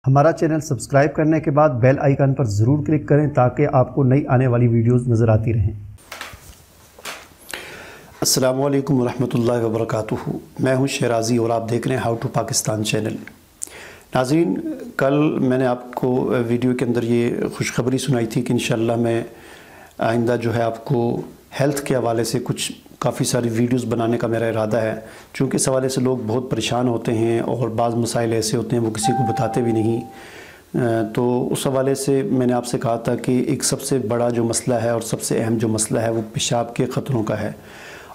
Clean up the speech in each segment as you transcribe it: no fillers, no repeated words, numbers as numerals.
ہمارا channel subscribe کرنے کے بعد بیل آئیکن پر ضرور کلک کریں تاکہ آپ کو نئی آنے والی ویڈیوز نظر آتی رہیں۔ السلام علیکم ورحمۃ اللہ وبرکاتہ۔ میں ہوں شیرازی اور آپ دیکھ رہے ہیں ہاؤ ٹو پاکستان چینل۔ ناظرین، کل میں نے آپ کو ویڈیو کے اندر یہ خوشخبری سنائی تھی کہ انشاءاللہ میں آئندہ جو ہے آپ کو ہیلتھ کے حوالے سے کچھ کافی ساری ویڈیوز بنانے کا میرا ارادہ ہے، چونکہ اس حوالے سے لوگ بہت پریشان ہوتے ہیں اور بعض مسائل ایسے ہوتے ہیں وہ کسی کو بتاتے بھی نہیں۔ تو اس حوالے سے میں نے آپ سے کہا تھا کہ ایک سب سے بڑا جو مسئلہ ہے اور سب سے اہم جو مسئلہ ہے وہ پیشاب کے قطروں کا ہے،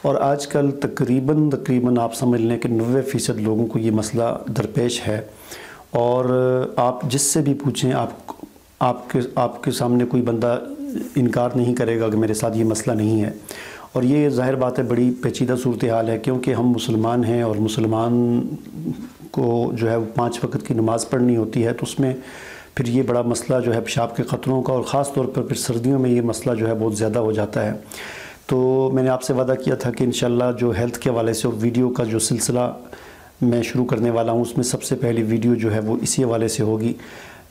اور آج کل تقریباً آپ سمجھ لیں کہ 90% لوگوں کو یہ مسئلہ درپیش ہے، اور آپ جس سے بھی پوچھیں آپ کے سامنے کوئی بندہ انکار نہیں کرے گا کہ میرے ساتھ یہ مسئلہ نہیں ہے۔ اور یہ ظاہر بات ہے بڑی پیچیدہ صورتحال ہے، کیونکہ ہم مسلمان ہیں اور مسلمان کو جو ہے 5 وقت کی نماز پڑھنی ہوتی ہے، تو اس میں پھر یہ بڑا مسئلہ جو ہے پیشاب کے قطروں کا، اور خاص طور پر پھر سردیوں میں یہ مسئلہ جو ہے بہت زیادہ ہو جاتا ہے۔ تو میں نے آپ سے وعدہ کیا تھا کہ انشاءاللہ جو ہیلتھ کے حوالے سے ویڈیو کا جو سلسلہ میں شروع کرنے والا ہوں، اس میں سب سے پہلی ویڈیو جو ہے وہ اسی حوالے سے ہوگی۔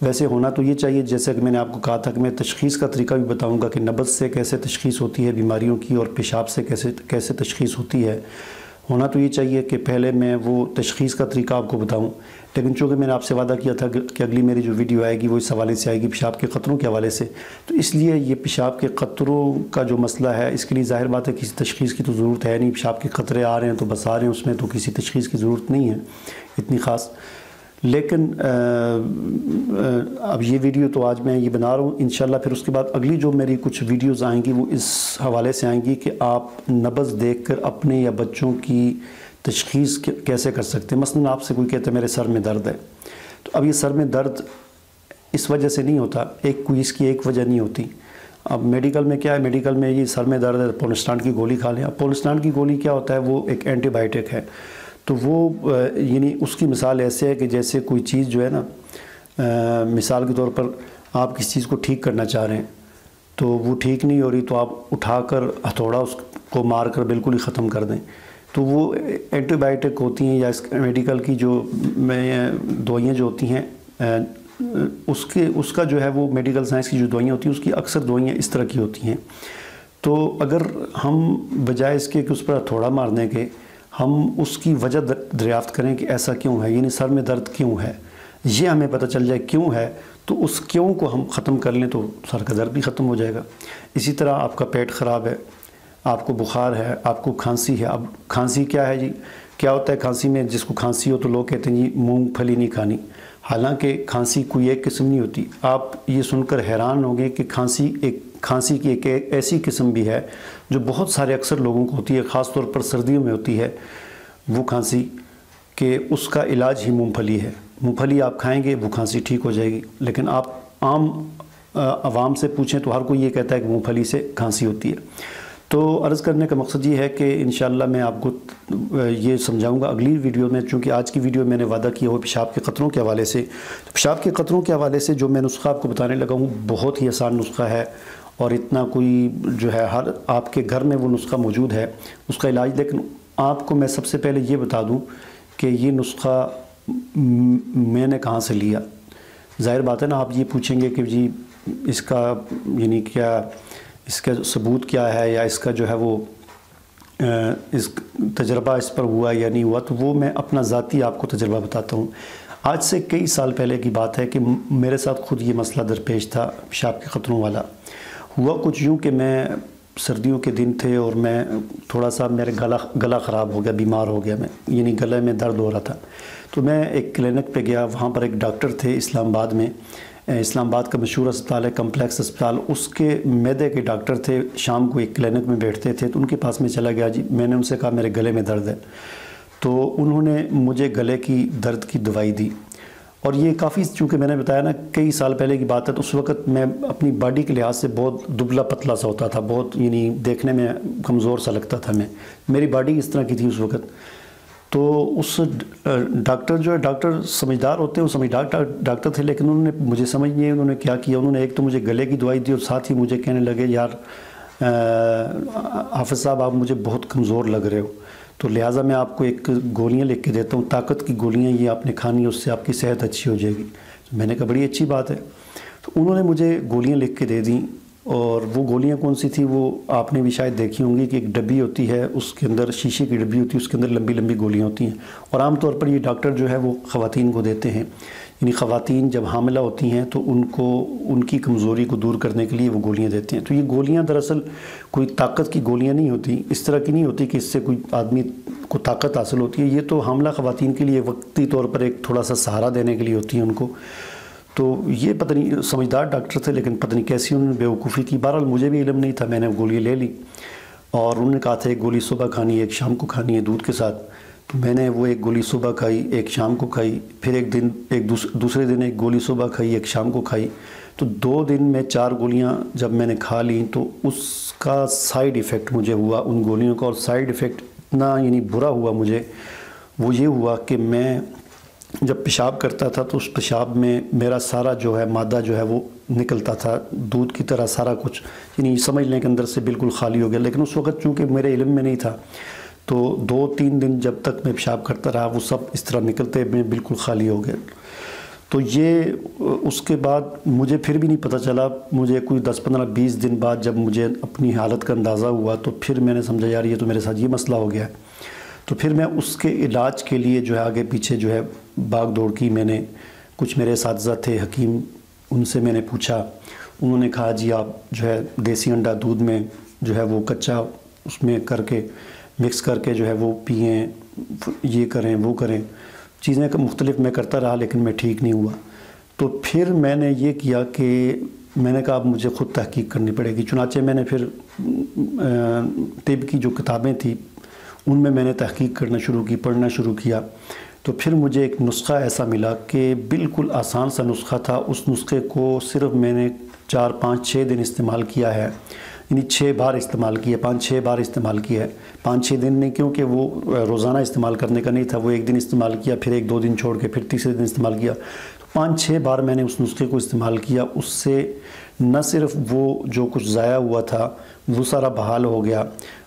ویسے ہونا تو یہ چاہیے، جیسے کہ میں نے آپ کو کہا تھا کہ میں تشخیص کا طریقہ بھی بتاؤں گا کہ نبض سے کیسے تشخیص ہوتی ہے بیماریوں کی، اور پیشاب سے کیسے تشخیص ہوتی ہے۔ ہونا تو یہ چاہیے کہ پہلے میں وہ تشخیص کا طریقہ آپ کو بتاؤں، لیکن چونکہ میں نے آپ سے وعدہ کیا تھا کہ اگلی میری جو ویڈیو آئے گی وہ اس حوالے سے آئے گی، پیشاب کے قطروں کے حوالے سے، تو اس لیے یہ پیشاب کے قطروں کا جو مسئلہ ہے اس کے لیے ظاہر بات ہے کسی تشخیص کی تو ضرورت ہے نہیں۔ پیشاب کے قطرے آ رہے ہیں تو بس آ رہے ہیں، اس میں تو کسی تشخیص کی ضرورت نہیں ہے اتنی خاص۔ لیکن اب یہ ویڈیو تو آج میں یہ بنا رہا ہوں، انشاءاللہ پھر اس کے بعد اگلی جو میری کچھ ویڈیوز آئیں گی وہ اس حوالے سے آئیں گی کہ آپ نبض دیکھ کر اپنے یا بچوں کی تشخیص کیسے کر سکتے ہیں۔ مثلا آپ سے کوئی کہتا ہے میرے سر میں درد ہے، تو اب یہ سر میں درد اس وجہ سے نہیں ہوتا، کوئی اس کی ایک وجہ نہیں ہوتی۔ اب میڈیکل میں کیا ہے، میڈیکل میں یہ سر میں درد ہے پولسٹان کی گولی کھا لیں۔ اب پولسٹان کی گولی کیا ہوتا ہے، وہ ایک اینٹی بائیوٹک ہے، تو وہ یعنی اس کی مثال ایسے ہے کہ جیسے کوئی چیز جو ہے نا، مثال کے طور پر آپ کسی چیز کو ٹھیک کرنا چاہ رہے ہیں تو وہ ٹھیک نہیں ہو رہی، تو آپ اٹھا کر ہتھوڑا اس کو مار کر بالکل ہی ختم کر دیں، تو وہ اینٹی بائیوٹک ہوتی ہیں، یا اس میڈیکل کی جو دوائیاں جو ہوتی ہیں اس کا جو ہے وہ میڈیکل سائنس کی جو دوائیاں ہوتی ہیں اس کی اکثر دوائیاں اس طرح کی ہوتی ہیں۔ تو اگر ہم بجائے اس کے کہ اس پر ہتھوڑا مارنے کے ہم اس کی وجہ دریافت کریں کہ ایسا کیوں ہے، یعنی سر میں درد کیوں ہے، یہ ہمیں پتہ چل جائے کیوں ہے، تو اس کیوں کو ہم ختم کر لیں تو سر کا درد بھی ختم ہو جائے گا۔ اسی طرح آپ کا پیٹ خراب ہے، آپ کو بخار ہے، آپ کو کھانسی ہے۔ اب کھانسی کیا ہے جی، کیا ہوتا ہے کھانسی میں، جس کو کھانسی ہو تو لوگ کہتے ہیں جی مونگ پھلی نہیں کھانی، حالانکہ کھانسی کوئی ایک قسم نہیں ہوتی۔ آپ یہ سن کر حیران ہوں گے کہ کھانسی کی ایک ایسی قسم بھی ہے جو بہت سارے اکثر لوگوں کو ہوتی ہے، خاص طور پر سردیوں میں ہوتی ہے وہ کھانسی، کہ اس کا علاج ہی مونگ پھلی ہے۔ مونگ پھلی آپ کھائیں گے وہ کھانسی ٹھیک ہو جائے گی، لیکن آپ عام عوام سے پوچھیں تو ہر کوئی یہ کہتا ہے کہ مونگ پھلی سے کھانسی ہوتی ہے۔ تو عرض کرنے کا مقصد یہ ہے کہ انشاءاللہ میں آپ کو یہ سمجھاؤں گا اگلی ویڈیو میں، چونکہ آج کی ویڈیو میں نے وعدہ کیا ہو پیشاب کے قطروں کے حوالے سے۔ پیشاب کے قطروں کے حوالے سے جو میں نسخہ آپ کو بتانے لگا ہوں بہت ہی آسان نسخہ ہے، اور اتنا کوئی جو ہے ہر آپ کے گھر میں وہ نسخہ موجود ہے اس کا علاج۔ لیکن آپ کو میں سب سے پہلے یہ بتا دوں کہ یہ نسخہ میں نے کہاں سے لیا۔ ظاہر بات ہے نا، آپ یہ پوچھیں گے کہ جی اس کا یعنی کیا، اس کا ثبوت کیا ہے، یا اس کا جو ہے وہ اس تجربہ اس پر ہوا یا نہیں ہوا، تو وہ میں اپنا ذاتی آپ کو تجربہ بتاتا ہوں۔ آج سے کئی سال پہلے کی بات ہے کہ میرے ساتھ خود یہ مسئلہ درپیش تھا پیشاب کے قطروں والا۔ ہوا کچھ یوں کہ میں سردیوں کے دن تھے اور میں تھوڑا سا میرے گلا خراب ہو گیا، بیمار ہو گیا میں، یعنی گلے میں درد ہو رہا تھا۔ تو میں ایک کلینک پہ گیا، وہاں پر ایک ڈاکٹر تھے اسلام آباد میں، اسلام آباد کا مشہور اسپتال ہے کمپلیکس اسپتال، اس کے معدے کے ڈاکٹر تھے، شام کو ایک کلینک میں بیٹھتے تھے، تو ان کے پاس میں چلا گیا جی، میں نے ان سے کہا میرے گلے میں درد ہے، تو انہوں نے مجھے گلے کی درد کی دوائی دی۔ اور یہ کافی، چونکہ میں نے بتایا نا کئی سال پہلے کی بات ہے، تو اس وقت میں اپنی باڈی کے لحاظ سے بہت دبلا پتلا سا ہوتا تھا، بہت یعنی دیکھنے میں کمزور سا لگتا تھا، میری باڈی اس طرح کی تھی اس وقت۔ تو اس ڈاکٹر جو ہے، ڈاکٹر سمجھدار ہوتے ہیں، وہ سمجھدار ڈاکٹر تھے، لیکن انہوں نے مجھے سمجھ نہیں، انہوں نے کیا کیا، انہوں نے ایک تو مجھے گلے کی دوائی دی، اور ساتھ ہی مجھے کہنے لگے یار حافظ صاحب آپ مجھے بہت کمزور لگ رہے ہو، تو لہٰذا میں آپ کو ایک گولیاں لکھ کے دیتا ہوں، طاقت کی گولیاں، یہ آپ نے کھانی ہے، اس سے آپ کی صحت اچھی ہو جائے گی۔ میں نے کہا بڑی اچھی بات ہے. تو انہوں نے مجھے گولیاں لکھ کے دے دیں. اور وہ گولیاں کون سی تھی وہ آپ نے بھی شاید دیکھی ہوں گی کہ ایک ڈبی ہوتی ہے, اس کے اندر شیشے کی ڈبی ہوتی ہے, اس کے اندر لمبی لمبی گولیاں ہوتی ہیں. اور عام طور پر یہ ڈاکٹر جو ہے وہ خواتین کو دیتے ہیں. یعنی خواتین جب حاملہ ہوتی ہیں تو ان کو ان کی کمزوری کو دور کرنے کے لیے وہ گولیاں دیتے ہیں. تو یہ گولیاں دراصل کوئی طاقت کی گولیاں نہیں ہوتی, اس طرح کی نہیں ہوتی کہ اس سے کوئی آدمی کو طاقت حاصل ہوتی ہے. یہ تو حاملہ خواتین کے لیے وقتی طور پر ایک تھوڑا سا سہارا دینے کے لیے ہوتی ہیں ان کو. تو یہ پتہ نہیں سمجھدار ڈاکٹر تھے, لیکن پتہ نہیں کیسی انہوں نے بیوقوفی کی. بہرحال مجھے بھی علم نہیں تھا, میں نے گولی لے لی اور انہوں نے کہا تھا ایک گولی صبح کھانی ہے, ایک شام کو کھانی ہے دودھ کے ساتھ. تو میں نے وہ ایک گولی صبح کھائی, ایک شام کو کھائی, پھر دوسرے دن ایک گولی صبح کھائی, ایک شام کو کھائی. تو 2 دن میں 4 گولیاں جب میں نے کھا لیں تو اس کا سائیڈ ایفیکٹ مجھے ہوا ان گولیوں کا. اور سائیڈ ایفیکٹ اتنا یعنی برا ہوا مجھے, وہ یہ ہوا کہ میں جب پیشاب کرتا تھا تو اس پیشاب میں میرا سارا جو ہے مادہ جو ہے وہ نکلتا تھا دودھ کی طرح, سارا کچھ یعنی سمجھ لیں کہ اندر سے بالکل خالی ہو گیا. لیکن اس وقت چونکہ میرے علم میں نہیں تھا تو 2-3 دن جب تک میں پیشاب کرتا رہا وہ سب اس طرح نکلتے میں بالکل خالی ہو گیا. تو یہ اس کے بعد مجھے پھر بھی نہیں پتہ چلا. مجھے کوئی 10-15-20 دن بعد جب مجھے اپنی حالت کا اندازہ ہوا تو پھر میں نے سمجھا یار یہ تو میرے ساتھ یہ مسئلہ ہو گیا ہے. تو پھر میں اس کے علاج کے لیے جو ہے آگے پیچھے جو ہے بھاگ دوڑ کی. میں نے کچھ میرے اساتذہ تھے حکیم, ان سے میں نے پوچھا. انہوں نے کہا جی آپ جو ہے دیسی انڈا دودھ میں جو ہے وہ کچا اس میں کر کے مکس کر کے جو ہے وہ پئیں, یہ کریں وہ کریں. چیزیں مختلف میں کرتا رہا لیکن میں ٹھیک نہیں ہوا. تو پھر میں نے یہ کیا کہ میں نے کہا اب مجھے خود تحقیق کرنی پڑے گی. چنانچہ میں نے پھر طب کی جو کتابیں تھیں ان میں نے تحقیق کرنا شروع کی, پڑھنا شروع کیا. تو پھر مجھے ایک نسخہ ایسا ملا کہ بالکل آسان سا نسخہ تھا. اس نسخے کو صرف میں نے 4-5-6 دن استعمال کیا ہے, یعنی 6 بار استعمال کیا, 5-6 بار استعمال کیا ہے. 5-6 دن نہیں, کیونکہ وہ روزانہ استعمال کرنے کا نہیں تھا. وہ ایک دن استعمال کیا, پھر 1-2 دن چھوڑ کے پھر تیسرے دن استعمال کیا. 5-6 بار میں نے اس نسخے کو استعمال کیا. اس سے نہ صرف وہ جو کچھ ضائع ہوا تھا وہ سارا بحال ہو گیا,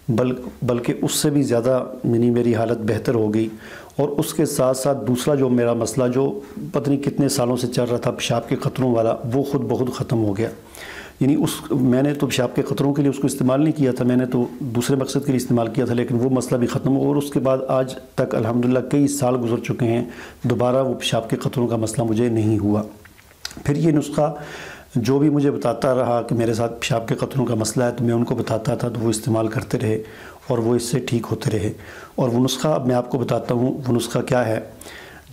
بلکہ اس سے بھی زیادہ یعنی میری حالت بہتر ہو گئی. اور اس کے ساتھ ساتھ دوسرا جو میرا مسئلہ جو پتہ نہیں کتنے سالوں سے چل رہا تھا پیشاب کے قطروں والا, وہ خود بخود ختم ہو گیا. یعنی میں نے تو پیشاب کے قطروں کے لیے اس کو استعمال نہیں کیا تھا, میں نے تو دوسرے مقصد کے لیے استعمال کیا تھا, لیکن وہ مسئلہ بھی ختم ہو. اور اس کے بعد آج تک الحمدللہ کئی سال گزر چکے ہیں, دوبارہ وہ پیشاب کے قطروں کا مسئلہ مجھے نہیں ہوا. پھر یہ نسخہ جو بھی مجھے بتاتا رہا کہ میرے ساتھ پیشاب کے قطروں کا مسئلہ ہے تو میں ان کو بتاتا تھا, تو وہ استعمال کرتے رہے اور وہ اس سے ٹھیک ہوتے رہے. اور وہ نسخہ اب میں آپ کو بتاتا ہوں. وہ نسخہ کیا ہے؟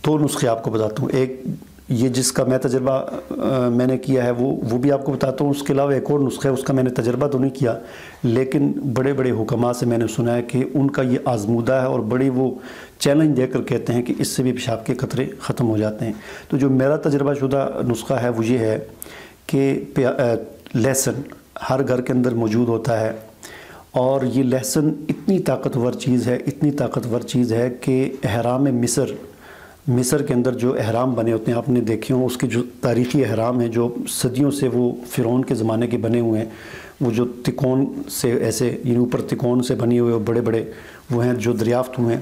2 نسخے آپ کو بتاتا ہوں. ایک یہ جس کا میں تجربہ میں نے کیا ہے وہ بھی آپ کو بتاتا ہوں. اس کے علاوہ ایک اور نسخہ ہے, اس کا میں نے تجربہ تو نہیں کیا, لیکن بڑے بڑے حکماء سے میں نے سنا ہے کہ ان کا یہ آزمودہ ہے اور بڑی وہ چیلنج دے کر کہتے ہیں کہ اس سے بھی پیشاب کے قطرے ختم ہو جاتے ہیں. تو جو میرا تجربہ شدہ نسخہ ہے وہ یہ ہے کہ لہسن ہر گھر کے اندر موجود ہوتا ہے, اور یہ لہسن اتنی طاقتور چیز ہے کہ احرام مصر کے اندر جو احرام بنے ہوتے ہیں آپ نے دیکھے ہوں, اس کے جو تاریخی احرام ہیں جو صدیوں سے وہ فرعون کے زمانے کے بنے ہوئے ہیں, وہ جو تکون سے ایسے یعنی اوپر تکون سے بنے ہوئے بڑے بڑے وہ ہیں جو دریافت ہوئے ہیں.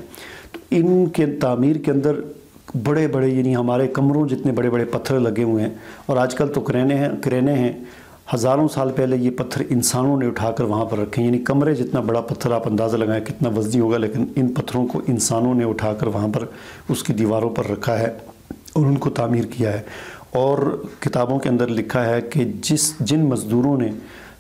تو ان کے تعمیر کے اندر بڑے بڑے یعنی ہمارے کمروں جتنے بڑے بڑے پتھر لگے ہوئے ہیں. اور آج کل تو کرینے ہیں. ہزاروں سال پہلے یہ پتھر انسانوں نے اٹھا کر وہاں پر رکھے ہیں, یعنی کمرے جتنا بڑا پتھر آپ اندازہ لگائیں کتنا وزنی ہوگا, لیکن ان پتھروں کو انسانوں نے اٹھا کر وہاں پر اس کی دیواروں پر رکھا ہے اور ان کو تعمیر کیا ہے. اور کتابوں کے اندر لکھا ہے کہ جن مزدوروں نے,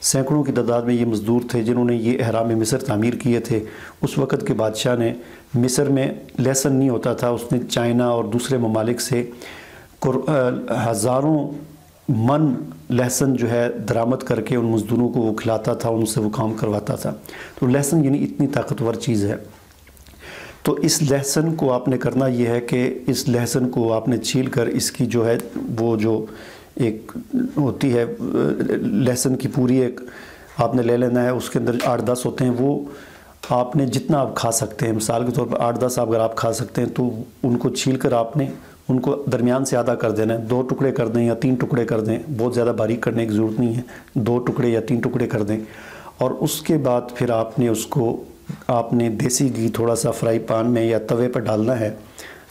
سینکڑوں کی تعداد میں یہ مزدور تھے جنہوں نے یہ احرام مصر تعمیر کیے تھے, اس وقت کے بادشاہ نے مصر میں لہسن نہیں ہوتا تھا, اس نے چائنا اور دوسرے ممالک سے ہزاروں من لہسن جو ہے درآمد کر کے ان مزدوروں کو وہ کھلاتا تھا, ان سے وہ کام کرواتا تھا. تو لہسن یعنی اتنی طاقتور چیز ہے. تو اس لہسن کو آپ نے کرنا یہ ہے کہ اس لہسن کو آپ نے چھیل کر اس کی جو ہے وہ جو ایک ہوتی ہے لہسن کی پوری ایک آپ نے لے لینا ہے, اس کے اندر 8-10 ہوتے ہیں, وہ آپ نے جتنا آپ کھا سکتے ہیں, مثال کے طور پر 8-10 اگر آپ کھا سکتے ہیں تو ان کو چھیل کر آپ نے ان کو درمیان سے آدھا کر دینا ہے, 2 ٹکڑے کر دیں یا 3 ٹکڑے کر دیں, بہت زیادہ باریک کرنے کی ضرورت نہیں ہے, 2 ٹکڑے یا 3 ٹکڑے کر دیں. اور اس کے بعد پھر آپ نے اس کو آپ نے دیسی گھی تھوڑا سا فرائی پان میں یا توے پر ڈالنا ہے,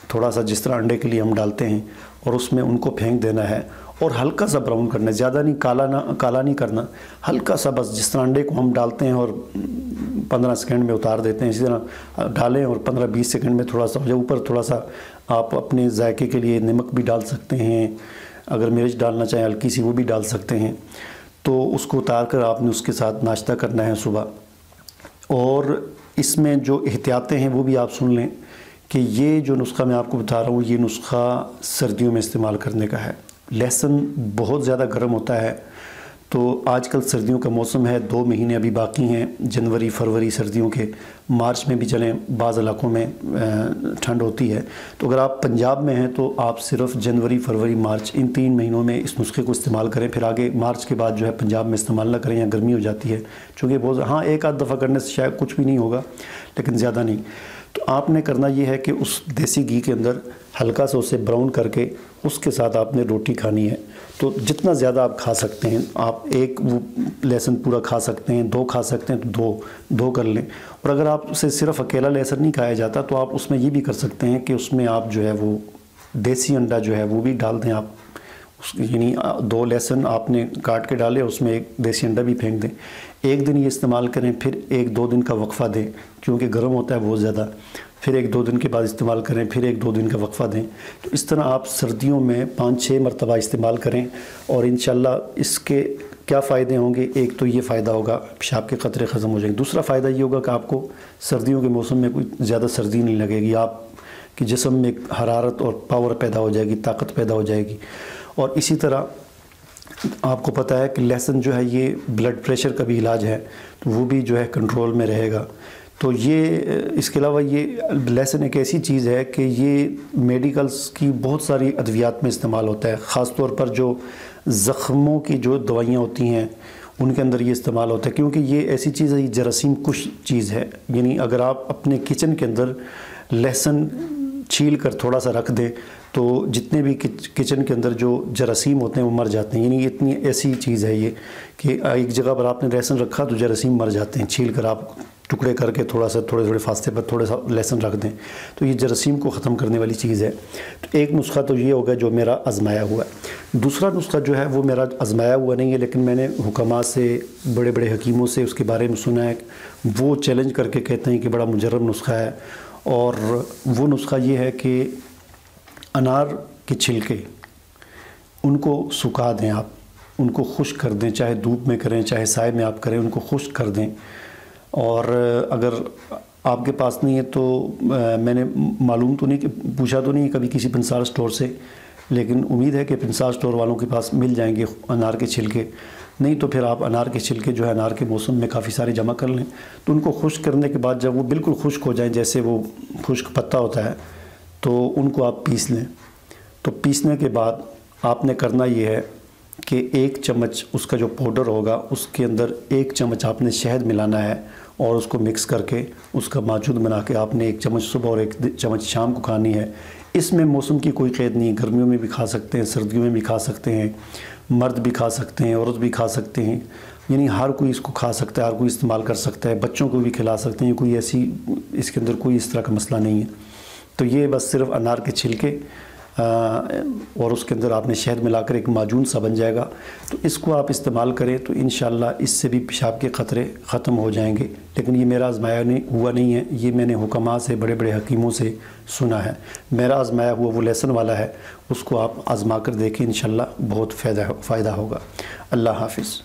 تھوڑا سا جس طرح انڈے کے لیے ہم ڈالتے ہیں, اور اس میں ان کو پھینک دینا ہے اور ہلکا سا براؤن کرنا ہے، زیادہ نہیں، کالا نہیں کرنا، ہلکا سا، بس جس طرح انڈے کو ہم ڈالتے ہیں اور 15 سیکنڈ میں اتار دیتے ہیں، اسی طرح ڈالیں اور 15-20 سیکنڈ میں تھوڑا سا ہو جائے۔ اوپر تھوڑا سا آپ اپنے ذائقے کے لیے نمک بھی ڈال سکتے ہیں، اگر مرچ ڈالنا چاہیں ہلکی سی وہ بھی ڈال سکتے ہیں۔ تو اس کو اتار کر آپ نے اس کے ساتھ ناشتہ کرنا ہے صبح۔ اور اس میں جو احتیاطیں ہیں وہ بھی آپ سن لیں کہ یہ جو نسخہ میں آپ کو بتا رہا ہوں یہ نسخہ سردیوں میں استعمال کرنے کا ہے۔ لہسن بہت زیادہ گرم ہوتا ہے، تو آج کل سردیوں کا موسم ہے، 2 مہینے ابھی باقی ہیں، جنوری فروری سردیوں کے، مارچ میں بھی چلیں، بعض علاقوں میں ٹھنڈ ہوتی ہے۔ تو اگر آپ پنجاب میں ہیں تو آپ صرف جنوری فروری مارچ ان 3 مہینوں میں اس نسخے کو استعمال کریں، پھر آگے مارچ کے بعد جو ہے پنجاب میں استعمال نہ کریں، یا گرمی ہو جاتی ہے، چونکہ بہت، ہاں ایک آدھ دفعہ کرنے سے شاید کچھ بھی نہیں ہوگا لیکن زیادہ نہیں۔ تو آپ نے کرنا یہ ہے کہ اس دیسی گھی کے اندر ہلکا سا اسے براؤن کر کے اس کے ساتھ آپ نے روٹی کھانی ہے۔ تو جتنا زیادہ آپ کھا سکتے ہیں، آپ ایک وہ لہسن پورا کھا سکتے ہیں، 2 کھا سکتے ہیں تو دو کر لیں۔ اور اگر آپ اسے صرف اکیلا لہسن نہیں کھایا جاتا تو آپ اس میں یہ بھی کر سکتے ہیں کہ اس میں آپ جو ہے وہ دیسی انڈا جو ہے وہ بھی ڈال دیں آپ، یعنی 2 لہسن آپ نے کاٹ کے ڈالے، اس میں 1 دیسی انڈا بھی پھینک دیں۔ 1 دن یہ استعمال کریں، پھر 1-2 دن کا وقفہ دیں، کیونکہ گرم ہوتا ہے بہت زیادہ، پھر 1-2 دن کے بعد استعمال کریں، پھر 1-2 دن کا وقفہ دیں۔ تو اس طرح آپ سردیوں میں 5-6 مرتبہ استعمال کریں، اور انشاءاللہ اس کے کیا فائدے ہوں گے؟ ایک تو یہ فائدہ ہوگا پیشاب کے قطرے ختم ہو جائیں گے، دوسرا فائدہ یہ ہوگا کہ آپ کو سردیوں کے موسم میں کوئی زیادہ سردی نہیں لگے گی، آپ کے جسم میں حرارت اور پاور پیدا ہو جائے گی، طاقت پیدا ہو جائے گی۔ اور اسی طرح آپ کو پتہ ہے کہ لہسن جو ہے یہ بلڈ پریشر کا بھی علاج ہے، تو وہ بھی جو ہے کنٹرول میں رہے گا۔ تو یہ اس کے علاوہ یہ لہسن ایک ایسی چیز ہے کہ یہ میڈیکلز کی بہت ساری ادویات میں استعمال ہوتا ہے، خاص طور پر جو زخموں کی جو دوائیاں ہوتی ہیں ان کے اندر یہ استعمال ہوتا ہے، کیونکہ یہ ایسی چیز ہے، یہ جراثیم کش چیز ہے۔ یعنی اگر آپ اپنے کچن کے اندر لہسن چھیل کر تھوڑا سا رکھ دیں تو جتنے بھی کچن کے اندر جو جراثیم ہوتے ہیں وہ مر جاتے ہیں۔ یعنی اتنی ایسی چیز ہے یہ کہ ایک جگہ پر آپ نے لہسن رکھا تو جراثیم مر جاتے ہیں، چھیل کر آپ ٹکڑے کر کے تھوڑے فاصلے پر تھوڑا سا لہسن رکھ دیں تو یہ جراثیم کو ختم کرنے والی چیز ہے۔ تو ایک نسخہ تو یہ ہوگا جو میرا آزمایا ہوا ہے۔ دوسرا نسخہ جو ہے وہ میرا آزمایا ہوا نہیں ہے، لیکن میں نے حکماء سے، بڑے بڑے حکیموں سے اس کے بارے میں سنا ہے، وہ چیلنج کر کے کہتے ہیں کہ بڑا مجرب نسخہ ہے۔ اور وہ نسخہ یہ ہے کہ انار کے چھلکے ان کو سکھا دیں، آپ ان کو خشک کر دیں، چاہے دھوپ میں کریں چاہے سائے میں آپ کریں، ان کو خشک کر دیں۔ اور اگر آپ کے پاس نہیں ہے تو میں نے معلوم تو نہیں کہ پوچھا تو نہیں کبھی کسی پنسار سٹور سے، لیکن امید ہے کہ پنسار سٹور والوں کے پاس مل جائیں گے انار کے چھلکے، نہیں تو پھر آپ انار کے چھلکے جو ہے انار کے موسم میں کافی سارے جمع کر لیں۔ تو ان کو خشک کرنے کے بعد جب وہ بالکل خشک ہو جائیں، جیسے وہ خشک پتا ہوتا ہے، تو ان کو آپ پیس لیں۔ تو پیسنے کے بعد آپ نے کرنا یہ ہے کہ 1 چمچ اس کا جو پاؤڈر ہوگا اس کے اندر 1 چمچ آپ نے شہد ملانا ہے، اور اس کو مکس کر کے اس کا معجون بنا کے آپ نے 1 چمچ صبح اور 1 چمچ شام کو کھانی ہے۔ اس میں موسم کی کوئی قید نہیں، گرمیوں میں بھی کھا سکتے ہیں، سردیوں میں بھی کھا سکتے ہیں، مرد بھی کھا سکتے ہیں، عورت بھی کھا سکتے ہیں، یعنی ہر کوئی اس کو کھا سکتا ہے، ہر کوئی استعمال کر سکتا ہے، بچوں کو بھی کھلا سکتے ہیں، کوئی ایسی اس کے اندر کوئی اس طرح کا مسئلہ نہیں ہے۔ تو یہ بس صرف انار کے چھلکے اور اس کے اندر آپ نے شہد ملا کر ایک معجون سا بن جائے گا، تو اس کو آپ استعمال کریں تو انشاءاللہ اس سے بھی پیشاب کے خطرے ختم ہو جائیں گے۔ لیکن یہ میرا آزمایا ہوا نہیں ہے، یہ میں نے حکماء سے، بڑے بڑے حکیموں سے سنا ہے۔ میرا آزمایا ہوا وہ لہسن والا ہے، اس کو آپ آزما کر دیکھیں، انشاءاللہ بہت فائدہ ہوگا۔ اللہ حافظ۔